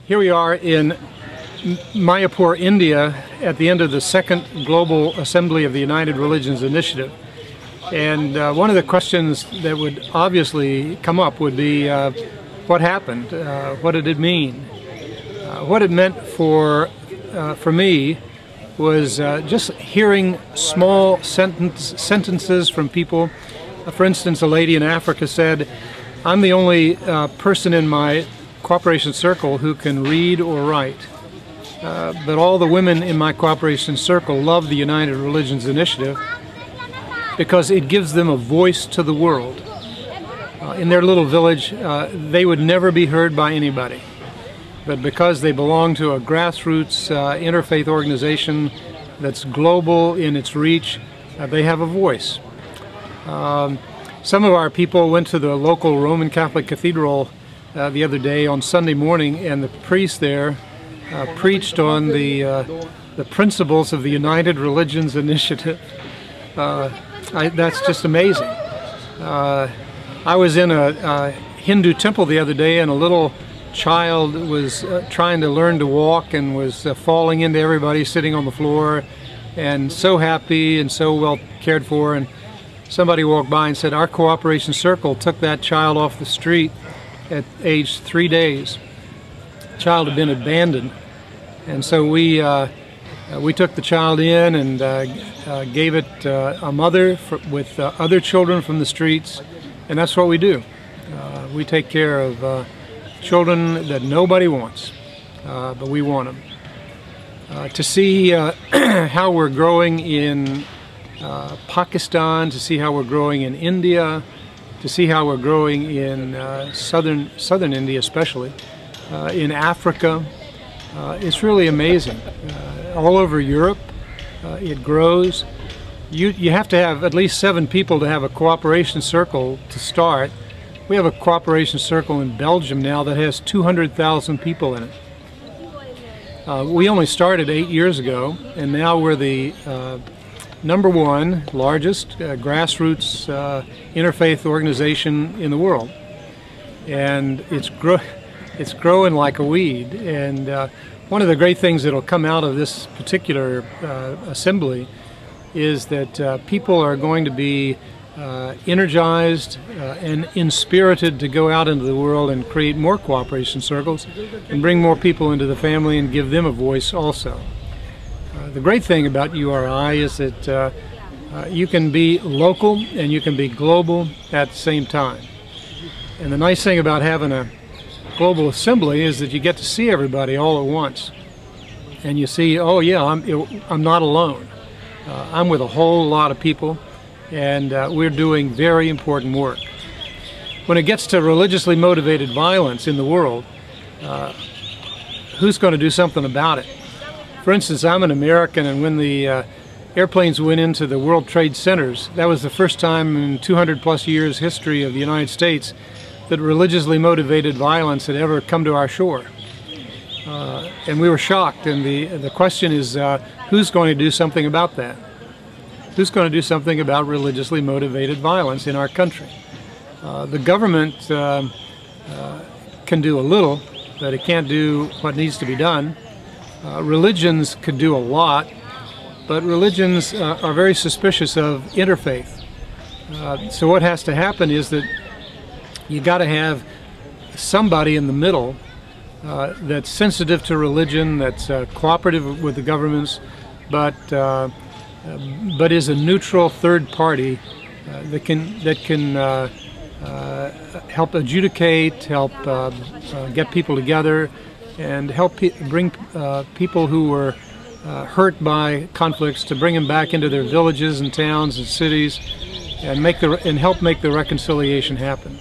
Here we are in Mayapur, India, at the end of the second Global Assembly of the United Religions Initiative. And one of the questions that would obviously come up would be what happened? What did it mean? What it meant for me was just hearing small sentences from people. For instance, a lady in Africa said, "I'm the only person in my cooperation circle who can read or write. But all the women in my cooperation circle love the United Religions Initiative because it gives them a voice to the world. In their little village, they would never be heard by anybody. But because they belong to a grassroots interfaith organization that's global in its reach, they have a voice." Some of our people went to the local Roman Catholic Cathedral the other day on Sunday morning, and the priest there preached on the principles of the United Religions Initiative. That's just amazing. I was in a Hindu temple the other day, and a little child was trying to learn to walk and was falling into everybody sitting on the floor, and so happy and so well cared for. And somebody walked by and said, "Our cooperation circle took that child off the street at age 3 days. The child had been abandoned, and so we took the child in and gave it a mother with other children from the streets, and that's what we do. We take care of children that nobody wants, but we want them. To see how we're growing in Pakistan, to see how we're growing in India, to see how we're growing in southern India especially, in Africa, it's really amazing. All over Europe, it grows. You have to have at least 7 people to have a cooperation circle to start. We have a cooperation circle in Belgium now that has 200,000 people in it. We only started 8 years ago, and now we're the #1 largest grassroots interfaith organization in the world, and it's growing like a weed. And one of the great things that will come out of this particular assembly is that people are going to be energized and inspirited to go out into the world and create more cooperation circles and bring more people into the family and give them a voice also. The great thing about URI is that you can be local and you can be global at the same time. And the nice thing about having a global assembly is that you get to see everybody all at once. And you see, oh yeah, I'm not alone. I'm with a whole lot of people, and we're doing very important work. When it gets to religiously motivated violence in the world, who's going to do something about it? For instance, I'm an American, and when the airplanes went into the World Trade Centers, that was the first time in 200+ years history of the United States that religiously motivated violence had ever come to our shore. And we were shocked, and the question is, who's going to do something about that? Who's going to do something about religiously motivated violence in our country? The government can do a little, but it can't do what needs to be done. Religions could do a lot, but religions are very suspicious of interfaith. So what has to happen is that you got to have somebody in the middle that's sensitive to religion, that's cooperative with the governments, but is a neutral third party that can help adjudicate, help get people together, and help bring people who were hurt by conflicts to bring them back into their villages and towns and cities, and help make the reconciliation happen.